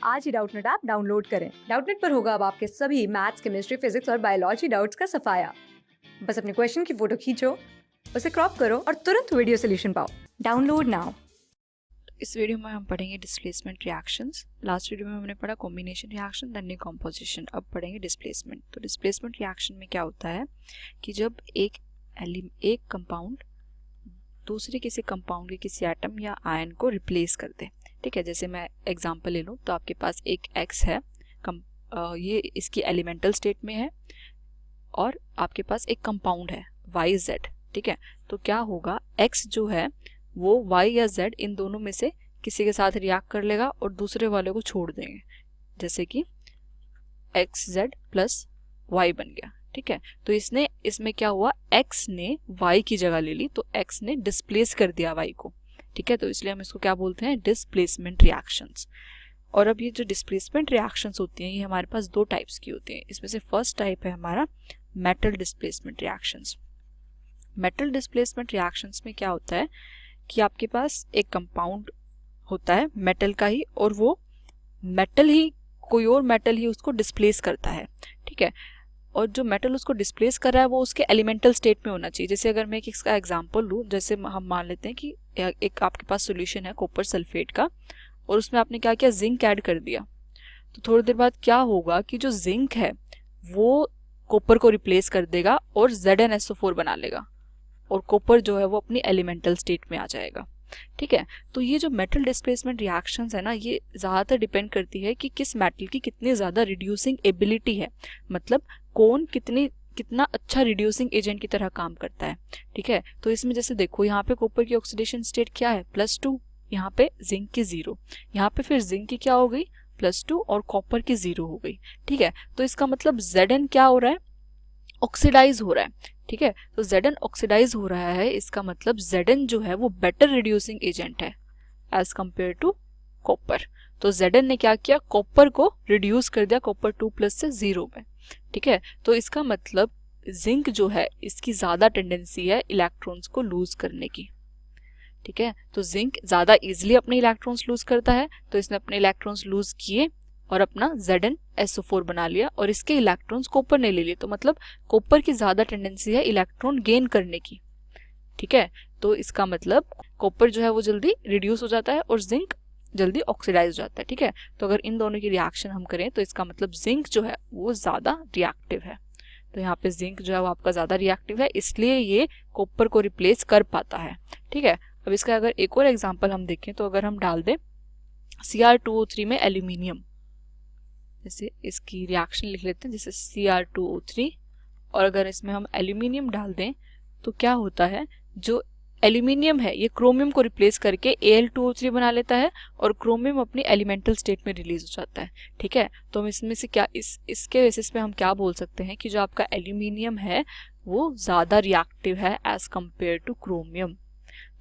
आज ही Doubtnut app download करें। Doubtnut पर होगा अब आपके सभी मैथ्स, केमिस्ट्री, फिजिक्स और बायोलॉजी डाउट्स का सफाया। बस अपने क्वेश्चन की फोटो खींचो, उसे क्रॉप करो और तुरंत वीडियो सोल्यूशन पाओ। Download now. इस वीडियो में हम पढ़ेंगे डिस्प्लेसमेंट रिएक्शंस। लास्ट वीडियो में हमने पढ़ा कॉम्बिनेशन रिएक्शन, देन डिकम्पोजिशन। अब पढ़ेंगे डिस्प्लेसमेंट। तो डिस्प्लेसमेंट रिएक्शन में क्या होता है कि जब एक कंपाउंड दूसरे किसी कंपाउंड के किसी एटम या आयन को रिप्लेस कर दे। ठीक है, जैसे मैं एग्जांपल ले लूँ तो आपके पास एक X है, ये इसकी एलिमेंटल स्टेट में है, और आपके पास एक कंपाउंड है YZ। ठीक है, तो क्या होगा, X जो है वो Y या Z इन दोनों में से किसी के साथ रिएक्ट कर लेगा और दूसरे वाले को छोड़ देंगे, जैसे कि XZ प्लस Y बन गया। ठीक है, तो इसमें क्या हुआ, X ने Y की जगह ले ली, तो X ने डिस्प्लेस कर दिया Y को। ठीक है, तो इसलिए हम इसको क्या बोलते हैं, डिस्प्लेसमेंट रिएक्शंस। और अब ये जो डिस्प्लेसमेंट रिएक्शंस होती हैं ये हमारे पास दो टाइप्स की होती हैं। इसमें से फर्स्ट टाइप है हमारा metal displacement reactions. Metal displacement reactions में क्या होता है कि आपके पास एक कंपाउंड होता है मेटल का ही, और वो मेटल ही, कोई और मेटल ही उसको डिस्प्लेस करता है। ठीक है, और जो मेटल उसको डिस्प्लेस कर रहा है वो उसके एलिमेंटल स्टेट में होना चाहिए। जैसे अगर मैं इसका एग्जांपल लूँ, जैसे हम मान लेते हैं कि एक आपके पास सॉल्यूशन है कॉपर सल्फेट का, और उसमें आपने क्या किया, जिंक ऐड कर दिया। तो थोड़ी देर बाद क्या होगा कि जो जिंक है वो कॉपर को रिप्लेस कर देगा और ZnSO4 बना लेगा, और कॉपर जो है वो अपनी एलिमेंटल स्टेट में आ जाएगा। ठीक है, तो ये जो मेटल डिस्प्लेसमेंट रिएक्शंस है ना, ये ज़्यादातर डिपेंड करती है कि किस मेटल की कितनी ज़्यादा रिड्यूसिंग एबिलिटी है, मतलब कौन कितना अच्छा रिड्यूसिंग एजेंट की तरह काम करता है। ठीक है, तो इसमें जैसे देखो, यहाँ पे कॉपर की ऑक्सीडेशन स्टेट क्या है, +2, यहाँ पे जिंक की 0, यहाँ पे फिर जिंक की क्या हो गई, +2, और कॉपर की 0 हो गई। ठीक है, तो इसका मतलब Zn क्या हो रहा है, ऑक्सीडाइज हो रहा है। ठीक है, तो Zn ऑक्सीडाइज हो रहा है, इसका मतलब Zn जो है वो बेटर रिड्यूसिंग एजेंट है एज कंपेयर टू कॉपर। तो Zn ने क्या किया, कॉपर को रिड्यूस कर दिया कॉपर 2+ से 0 में। ठीक है, तो इसका मतलब जिंक जो है इसकी ज्यादा टेंडेंसी है इलेक्ट्रॉन्स को लूज करने की। ठीक है, तो जिंक ज्यादा इजीली अपने इलेक्ट्रॉन्स लूज करता है, तो इसने अपने इलेक्ट्रॉन्स लूज किए और अपना ZnSO4 बना लिया, और इसके इलेक्ट्रॉन्स कॉपर ने ले लिए। तो मतलब कॉपर की ज्यादा टेंडेंसी है इलेक्ट्रॉन गेन करने की। ठीक है, तो इसका मतलब कॉपर जो है वो जल्दी रिड्यूस हो जाता है और जिंक जल्दी ऑक्सीडाइज हो जाता है। ठीक है, तो अगर इन दोनों की रिएक्शन हम करें तो इसका मतलब जिंक जो है वो ज्यादा रिएक्टिव है। तो यहाँ पे जिंक जो है वो आपका ज्यादा रिएक्टिव है, इसलिए ये कॉपर को रिप्लेस कर पाता है। ठीक है, अब इसका अगर एक और एग्जांपल हम देखें, तो अगर हम डाल दें Cr2O3 में एल्यूमिनियम, जैसे इसकी रिएक्शन लिख लेते हैं, जैसे Cr2O3, और अगर इसमें हम एल्यूमिनियम डाल दें तो क्या होता है, जो एल्यूमिनियम है ये क्रोमियम को रिप्लेस करके Al2O3 बना लेता है, और क्रोमियम अपनी एलिमेंटल स्टेट में रिलीज हो जाता है। ठीक है, तो हम इसमें से क्या इसके बेसिस पे हम क्या बोल सकते हैं कि जो आपका एल्यूमिनियम है वो ज्यादा रिएक्टिव है एज कंपेयर टू क्रोमियम।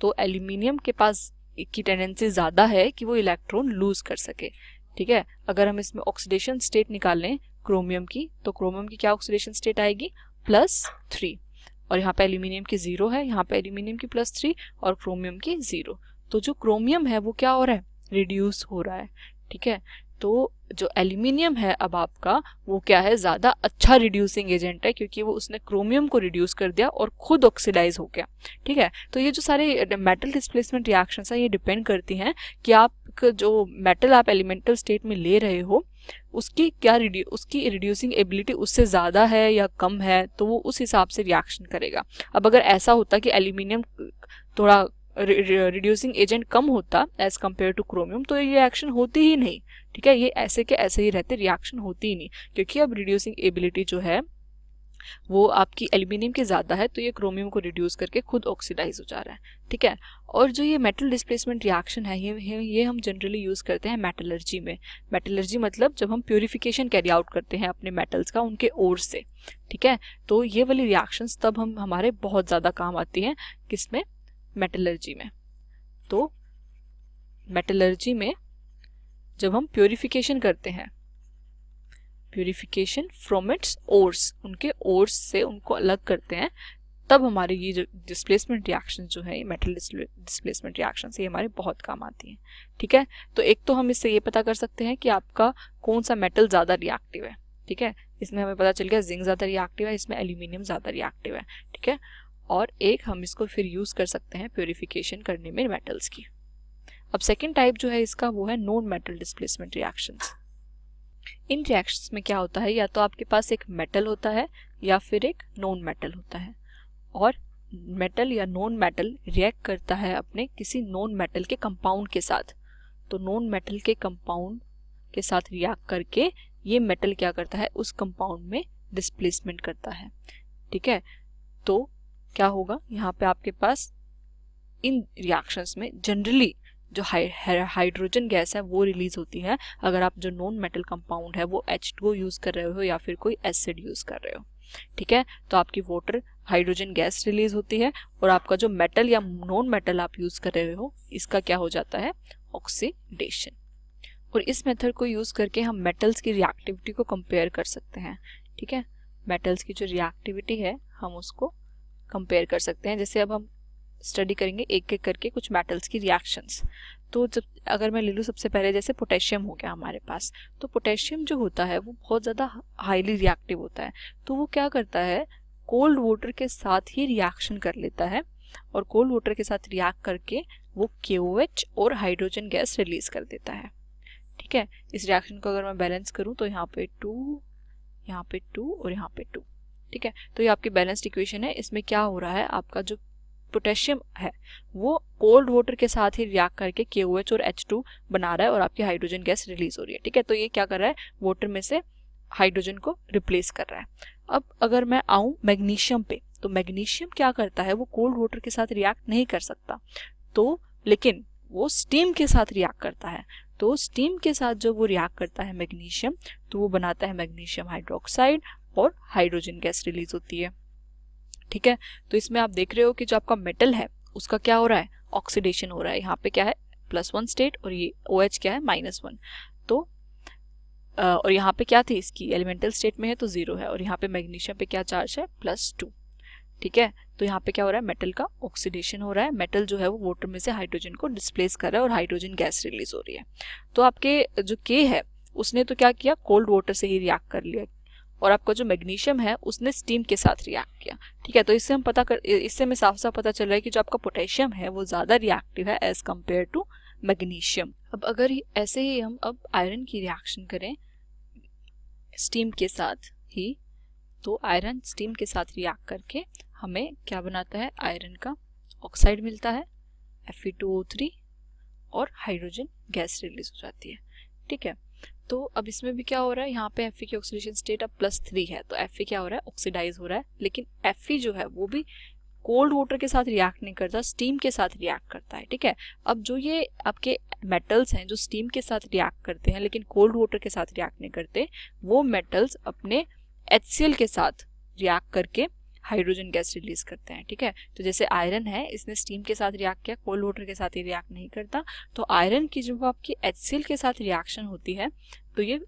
तो एल्यूमिनियम के पास की टेंडेंसी ज्यादा है कि वो इलेक्ट्रॉन लूज कर सके। ठीक है, अगर हम इसमें ऑक्सीडेशन स्टेट निकालें क्रोमियम की, तो क्रोमियम की क्या ऑक्सीडेशन स्टेट आएगी, +3, और यहाँ पे एल्यूमिनियम की 0 है, यहाँ पे एल्यूमिनियम की +3 और क्रोमियम की 0। तो जो क्रोमियम है वो क्या हो रहा है, रिड्यूस हो रहा है। ठीक है, तो जो एल्यूमिनियम है अब आपका वो क्या है, ज्यादा अच्छा रिड्यूसिंग एजेंट है, क्योंकि वो उसने क्रोमियम को रिड्यूस कर दिया और खुद ऑक्सीडाइज हो गया। ठीक है, तो ये जो सारे मेटल डिस्प्लेसमेंट रिएक्शंस हैं ये डिपेंड करती हैं कि आप जो मेटल आप एलिमेंटल स्टेट में ले रहे हो उसकी उसकी रिड्यूसिंग एबिलिटी उससे ज़्यादा है या कम है, तो वो उस हिसाब से रिएक्शन करेगा। अब अगर ऐसा होता कि एल्यूमिनियम थोड़ा रिड्यूसिंग एजेंट कम होता एज कम्पेयर टू क्रोमियम, तो ये रिएक्शन होती ही नहीं। ठीक है, ये ऐसे के ऐसे ही रहते, रिएक्शन होती ही नहीं, क्योंकि अब रिड्यूसिंग एबिलिटी जो है वो आपकी एल्यूमिनियम की ज़्यादा है, तो ये क्रोमियम को रिड्यूस करके खुद ऑक्सीडाइज हो जा रहा है। ठीक है, और जो ये मेटल डिस्प्लेसमेंट रिएक्शन है ये हम जनरली यूज़ करते हैं मेटलर्जी में। मेटलर्जी मतलब जब हम प्योरिफिकेशन कैरी आउट करते हैं अपने मेटल्स का उनके ओर से। ठीक है, तो ये वाली रिएक्शंस तब हमारे बहुत ज़्यादा काम आती हैं, किसमें, मेटलर्जी में। तो मेटलर्जी में जब हम प्योरिफिकेशन करते हैं, प्योरिफिकेशन फ्रॉम इट्स ओर्स, उनके ओर्स से उनको अलग करते हैं, तब हमारी ये जो डिस्प्लेसमेंट रिएक्शन जो है, मेटल डिस्प्लेसमेंट रिएक्शन ये हमारे बहुत काम आती हैं। ठीक है, तो एक तो हम इससे ये पता कर सकते हैं कि आपका कौन सा मेटल ज़्यादा रिएक्टिव है। ठीक है, इसमें हमें पता चल गया जिंक ज़्यादा रिएक्टिव है, इसमें एल्यूमिनियम ज़्यादा रिएक्टिव है। ठीक है, और एक हम इसको फिर यूज़ कर सकते हैं प्योरीफिकेशन करने में मेटल्स की। अब सेकेंड टाइप जो है इसका वो है नॉन मेटल डिस्प्लेसमेंट रिएक्शंस। इन रिएक्शंस में क्या होता है, या तो आपके पास एक मेटल होता है या फिर एक नॉन मेटल होता है, और मेटल या नॉन मेटल रिएक्ट करता है अपने किसी नॉन मेटल के कंपाउंड के साथ। तो नॉन मेटल के कंपाउंड के साथ रिएक्ट करके ये मेटल क्या करता है, उस कंपाउंड में डिस्प्लेसमेंट करता है। ठीक है, तो क्या होगा, यहाँ पे आपके पास इन रिएक्शंस में जनरली जो हाइड्रोजन गैस है वो रिलीज होती है अगर आप जो नॉन मेटल कंपाउंड है वो H2O यूज कर रहे हो या फिर कोई एसिड यूज कर रहे हो। ठीक है, तो आपकी वाटर हाइड्रोजन गैस रिलीज होती है, और आपका जो मेटल या नॉन मेटल आप यूज कर रहे हो इसका क्या हो जाता है, ऑक्सीडेशन। और इस मेथड को यूज करके हम मेटल्स की रिएक्टिविटी को कंपेयर कर सकते हैं। ठीक है, मेटल्स की जो रिएक्टिविटी है हम उसको कंपेयर कर सकते हैं। जैसे अब हम स्टडी करेंगे एक एक करके कुछ मेटल्स की रिएक्शंस। तो जब अगर मैं ले लूँ सबसे पहले, जैसे पोटेशियम हो गया हमारे पास, तो पोटेशियम जो होता है वो बहुत ज़्यादा हाईली रिएक्टिव होता है। तो वो क्या करता है, कोल्ड वाटर के साथ ही रिएक्शन कर लेता है, और कोल्ड वाटर के साथ रिएक्ट करके वो KOH और हाइड्रोजन गैस रिलीज कर देता है। ठीक है, इस रिएक्शन को अगर मैं बैलेंस करूँ तो यहाँ पे 2, यहाँ पे 2 और यहाँ पे 2। ठीक है, तो ये आपकी बैलेंस्ड इक्वेशन है। इसमें क्या हो रहा है, आपका जो पोटेशियम है वो कोल्ड वाटर के साथ ही रिएक्ट करके KOH और H2 बना रहा है और आपकी हाइड्रोजन गैस रिलीज हो रही है। ठीक है, तो ये क्या कर रहा है, वाटर में से हाइड्रोजन को रिप्लेस कर रहा है। अब अगर मैं आऊं मैग्नीशियम पे, तो मैग्नीशियम क्या करता है, वो कोल्ड वाटर के साथ रिएक्ट नहीं कर सकता, तो लेकिन वो स्टीम के साथ रिएक्ट करता है। तो स्टीम के साथ जब वो रिएक्ट करता है मैग्नीशियम, तो वो बनाता है मैग्नीशियम हाइड्रोक्साइड और हाइड्रोजन गैस रिलीज होती है। ठीक है, तो इसमें आप देख रहे हो कि जो आपका मेटल है उसका क्या हो रहा है, ऑक्सीडेशन हो रहा है। यहाँ पे क्या है, +1 स्टेट, और ये OH क्या है, -1। तो और यहाँ पे क्या थी, इसकी एलिमेंटल स्टेट में है तो 0 है, और यहाँ पे मैग्नीशियम पे क्या चार्ज है, +2। ठीक है, तो यहाँ पे क्या हो रहा है, मेटल का ऑक्सीडेशन हो रहा है। मेटल जो है वो वाटर में से हाइड्रोजन को डिस्प्लेस कर रहा है और हाइड्रोजन गैस रिलीज हो रही है। तो आपके जो K है उसने तो क्या किया, कोल्ड वाटर से ही रिएक्ट कर लिया, और आपका जो मैग्नीशियम है उसने स्टीम के साथ रिएक्ट किया। ठीक है, तो इससे हमें साफ साफ पता चल रहा है कि जो आपका पोटेशियम है वो ज़्यादा रिएक्टिव है एज कम्पेयर टू मैग्नीशियम। अब अगर ऐसे ही हम अब आयरन की रिएक्शन करें स्टीम के साथ ही, तो आयरन स्टीम के साथ रिएक्ट करके हमें क्या बनाता है, आयरन का ऑक्साइड मिलता है Fe2O3, और हाइड्रोजन गैस रिलीज हो जाती है। ठीक है, तो अब इसमें भी क्या हो रहा है, यहाँ पे Fe की ऑक्सीडेशन स्टेट अब +3 है, तो Fe क्या हो रहा है, ऑक्सीडाइज हो रहा है। लेकिन Fe जो है वो भी कोल्ड वाटर के साथ रिएक्ट नहीं करता, स्टीम के साथ रिएक्ट करता है। ठीक है, अब जो ये आपके मेटल्स हैं जो स्टीम के साथ रिएक्ट करते हैं लेकिन कोल्ड वाटर के साथ रिएक्ट नहीं करते, वो मेटल्स अपने HCl के साथ रिएक्ट करके हाइड्रोजन गैस रिलीज करते हैं। ठीक है, तो जैसे आयरन है, इसने स्टीम के साथ रिएक्ट किया, कोल्ड वाटर के साथ ही रिएक्ट नहीं करता, तो आयरन की जब आपकी HCl के साथ रिएक्शन होती है तो ये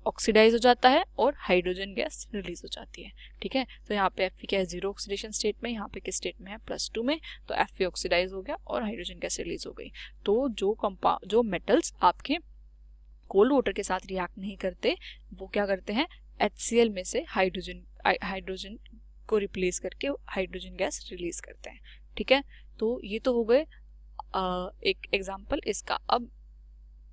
ऑक्सीडाइज हो जाता है और हाइड्रोजन गैस रिलीज हो जाती है। ठीक है, तो यहाँ पे Fe क्या है, 0 ऑक्सीडेशन स्टेट में, यहाँ पे किस स्टेट में है, +2 में, तो Fe ऑक्सीडाइज हो गया और हाइड्रोजन गैस रिलीज हो गई। तो जो मेटल्स आपके कोल्ड वाटर के साथ रिएक्ट नहीं करते वो क्या करते हैं, HCl में से हाइड्रोजन को रिप्लेस करके हाइड्रोजन गैस रिलीज करते हैं। ठीक है, तो ये तो हो गए एक एग्जांपल इसका। अब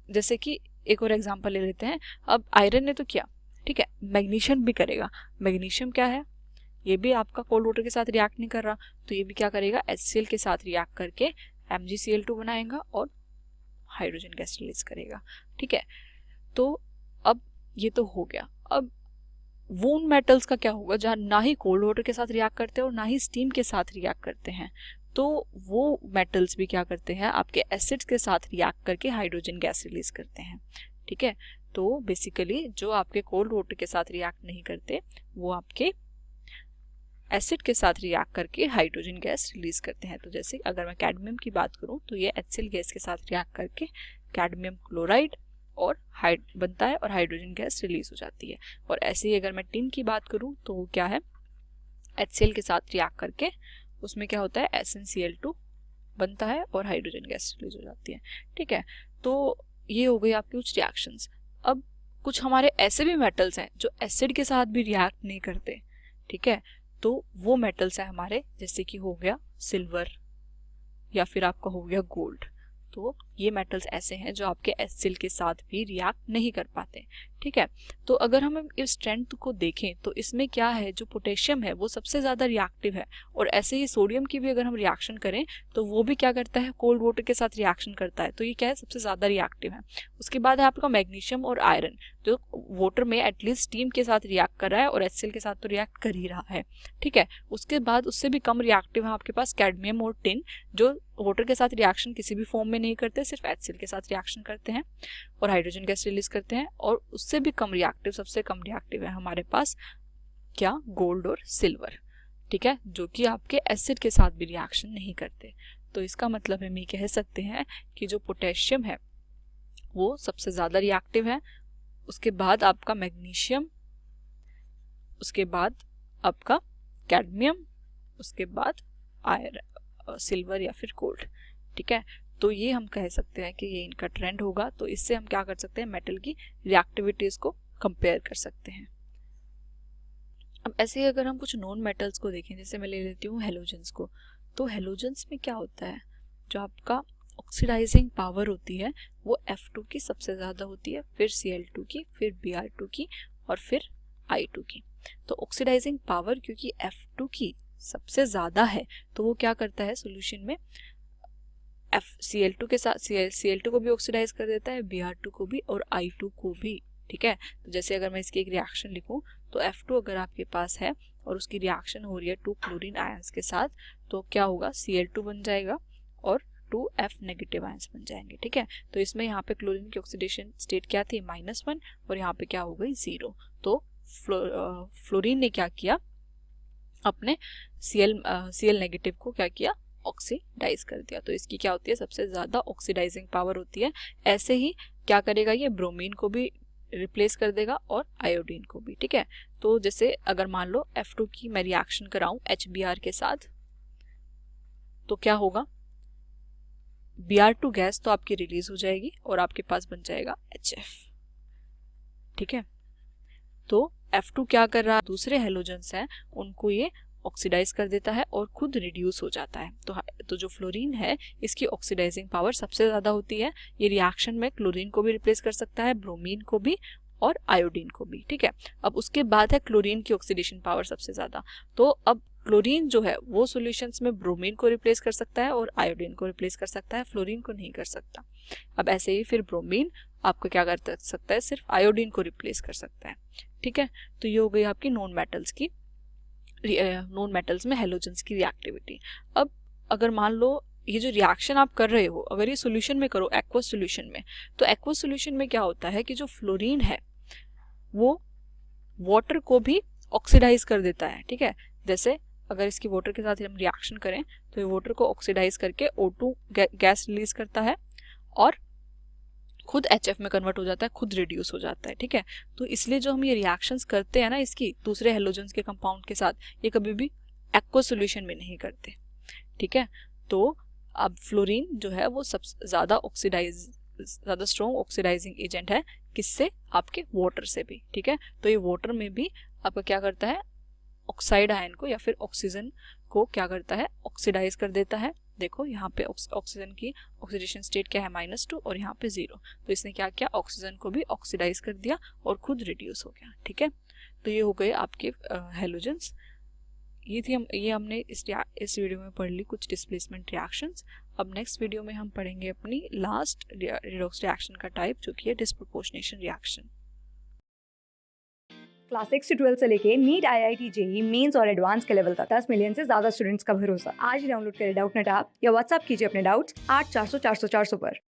जैसे कि एक और एग्जांपल ले लेते हैं। अब आयरन ने तो किया, ठीक है, मैग्नीशियम भी करेगा। मैग्नीशियम क्या है, ये भी आपका कोल्ड वाटर के साथ रिएक्ट नहीं कर रहा, तो ये भी क्या करेगा, HCl के साथ रिएक्ट करके MgCl2 बनाएगा और हाइड्रोजन गैस रिलीज करेगा। ठीक है, तो अब ये तो हो गया। अब वोन मेटल्स का क्या होगा, जहाँ ना ही कोल्ड वाटर के साथ रिएक्ट करते हैं और ना ही स्टीम के साथ रिएक्ट करते हैं, तो वो मेटल्स भी क्या करते हैं, आपके एसिड्स के साथ रिएक्ट करके हाइड्रोजन गैस रिलीज करते हैं। ठीक है, तो बेसिकली जो आपके कोल्ड वाटर के साथ रिएक्ट नहीं करते वो आपके एसिड के साथ रिएक्ट करके हाइड्रोजन गैस रिलीज करते हैं। तो जैसे अगर मैं कैडमियम की बात करूं तो ये HCl गैस के साथ रिएक्ट करके कैडमियम क्लोराइड और बनता है और हाइड्रोजन गैस रिलीज हो जाती है। और ऐसे ही अगर मैं टिन की बात करूं तो वो क्या है, HCl के साथ रिएक्ट करके उसमें क्या होता है, SnCl2 बनता है और हाइड्रोजन गैस रिलीज हो जाती है। ठीक है, तो ये हो गई आपकी कुछ रिएक्शंस। अब कुछ हमारे ऐसे भी मेटल्स हैं जो एसिड के साथ भी रिएक्ट नहीं करते। ठीक है, तो वो मेटल्स हैं हमारे, जैसे कि हो गया सिल्वर या फिर आपका हो गया गोल्ड। तो ये मेटल्स ऐसे हैं जो आपके HCl के साथ भी रिएक्ट नहीं कर पाते। ठीक है, तो अगर हम इस स्ट्रेंथ को देखें तो इसमें क्या है, जो पोटेशियम है वो सबसे ज़्यादा रिएक्टिव है, और ऐसे ही सोडियम की भी अगर हम रिएक्शन करें तो वो भी क्या करता है, कोल्ड वाटर के साथ रिएक्शन करता है, तो ये क्या है, सबसे ज़्यादा रिएक्टिव है। उसके बाद है आपका मैग्नीशियम और आयरन, जो वाटर में एटलीस्ट स्टीम के साथ रिएक्ट कर रहा है और HCl के साथ तो रिएक्ट कर ही रहा है। ठीक है, उसके बाद उससे भी कम रिएक्टिव है आपके पास कैडमियम और टिन, जो वाटर के साथ रिएक्शन किसी भी फॉर्म में नहीं करते, सिर्फ HCl के साथ रिएक्शन करते हैं और हाइड्रोजन गैस रिलीज करते हैं। और उससे भी कम रिएक्टिव, सबसे कम रिएक्टिव है हमारे पास क्या, गोल्ड और सिल्वर। ठीक है, जो कि आपके एसिड के साथ भी रिएक्शन नहीं करते। तो इसका मतलब हम ये कह सकते हैं कि जो पोटेशियम है वो सबसे ज़्यादा रिएक्टिव है, उसके बाद आपका मैग्नीशियम, उसके बाद आपका कैडमियम, उसके बाद आयरन, सिल्वर या फिर गोल्ड। ठीक है, तो ये हम कह सकते हैं कि ये इनका ट्रेंड होगा। तो इससे हम क्या कर सकते हैं, मेटल की रिएक्टिविटीज को कंपेयर कर सकते हैं। अब ऐसे ही अगर हम कुछ नॉन मेटल्स को देखें, जैसे मैं ले लेती हूँ हेलोजेंस को, तो हेलोजेंस में क्या होता है, जो आपका ऑक्सीडाइजिंग पावर होती है वो F2 की सबसे ज़्यादा होती है, फिर Cl2 की, फिर Br2 की और फिर I2 की। तो ऑक्सीडाइजिंग पावर क्योंकि F2 की सबसे ज़्यादा है, तो वो क्या करता है सोल्यूशन में, Cl2 के साथ Cl2 को भी ऑक्सीडाइज कर देता है, Br2 को भी और I2 को भी। ठीक है, तो जैसे अगर मैं इसकी एक रिएक्शन लिखूं, तो F2 अगर आपके पास है और उसकी रिएक्शन हो रही है 2 क्लोरीन आयंस के साथ, तो क्या होगा, Cl2 बन जाएगा और 2F नेगेटिव आयंस बन जाएंगे। ठीक है, तो इसमें यहाँ पे क्लोरीन की ऑक्सीडेशन स्टेट क्या थी, -1, और यहाँ पे क्या हो गई, 0। तो फ्लोरीन ने क्या किया, अपने Cl नेगेटिव को क्या किया, ऑक्सीडाइज कर दिया। तो इसकी क्या होती है, सबसे ज्यादा ऑक्सीडाइजिंग पावर होती है। ऐसे ही क्या करेगा, ये ब्रोमीन को भी रिप्लेस कर देगा और आयोडीन को भी। ठीक है, तो जैसे अगर मान लो F2 की मैं रिएक्शन कराऊं HBr के साथ, तो क्या होगा, Br2 गैस तो आपकी रिलीज हो जाएगी और आपके पास बन जाएगा HF। ठीक है, तो F2 क्या कर रहा है, दूसरे हेलोजेंस हैं उनको ये ऑक्सीडाइज कर देता है और खुद रिड्यूस हो जाता है। तो जो फ्लोरीन है इसकी ऑक्सीडाइजिंग पावर सबसे ज्यादा होती है। ये रिएक्शन में क्लोरीन को भी रिप्लेस कर सकता है, ब्रोमीन को भी और आयोडीन को भी। ठीक है, अब उसके बाद है क्लोरीन की ऑक्सीडेशन पावर सबसे ज्यादा। तो अब क्लोरीन जो है वो सॉल्यूशंस में ब्रोमीन को रिप्लेस कर सकता है और आयोडीन को रिप्लेस कर सकता है, फ्लोरीन को नहीं कर सकता। अब ऐसे ही फिर ब्रोमीन आपको क्या कर सकता है, सिर्फ आयोडीन को रिप्लेस कर सकता है। ठीक है, तो ये हो गई आपकी नॉन मेटल्स में हेलोजेंस की रिएक्टिविटी। अब अगर मान लो ये जो रिएक्शन आप कर रहे हो, अगर ये सॉल्यूशन में करो, एक्वस सॉल्यूशन में, तो एक्वस सॉल्यूशन में क्या होता है कि जो फ्लोरीन है वो वाटर को भी ऑक्सीडाइज कर देता है। ठीक है, जैसे अगर इसकी वाटर के साथ हम रिएक्शन करें तो ये वाटर को ऑक्सीडाइज करके O2 गैस रिलीज करता है और खुद HF में कन्वर्ट हो जाता है, खुद रिड्यूस हो जाता है। ठीक है, तो इसलिए जो हम ये रिएक्शंस करते हैं ना इसकी दूसरे हेलोजेंस के कंपाउंड के साथ, ये कभी भी एक्वस सॉल्यूशन में नहीं करते। ठीक है, तो अब फ्लोरीन जो है वो सबसे ज्यादा स्ट्रॉन्ग ऑक्सीडाइजिंग एजेंट है, किससे, आपके वाटर से भी। ठीक है, तो ये वाटर में भी आपका क्या करता है, ऑक्साइड आयन को या फिर ऑक्सीजन को क्या करता है, ऑक्सीडाइज कर देता है। देखो यहाँ पे ऑक्सीजन की ऑक्सीडेशन स्टेट क्या है, -2 और यहाँ पे 0। तो इसने क्या किया, ऑक्सीजन को भी ऑक्सीडाइज कर दिया और खुद रिड्यूस हो गया। ठीक है, तो ये हो गए आपके हेलोजेंस। ये हमने इस वीडियो में पढ़ ली कुछ डिस्प्लेसमेंट रिएक्शंस। अब नेक्स्ट वीडियो में हम पढ़ेंगे अपनी लास्ट रिडॉक्स रिएक्शन का टाइप, जो कि है डिस्प्रोपोर्शनेशन रिएक्शन। क्लास 6 से 12 से लेके नीट, IIT, JEE मेंस और एडवांस के लेवल तक 10 मिलियन से ज्यादा स्टूडेंट्स का भरोसा। आज ही डाउनलोड करें डाउटनेट ऐप या व्हाट्सएप कीजिए अपने डाउट्स 8400 400 400 पर।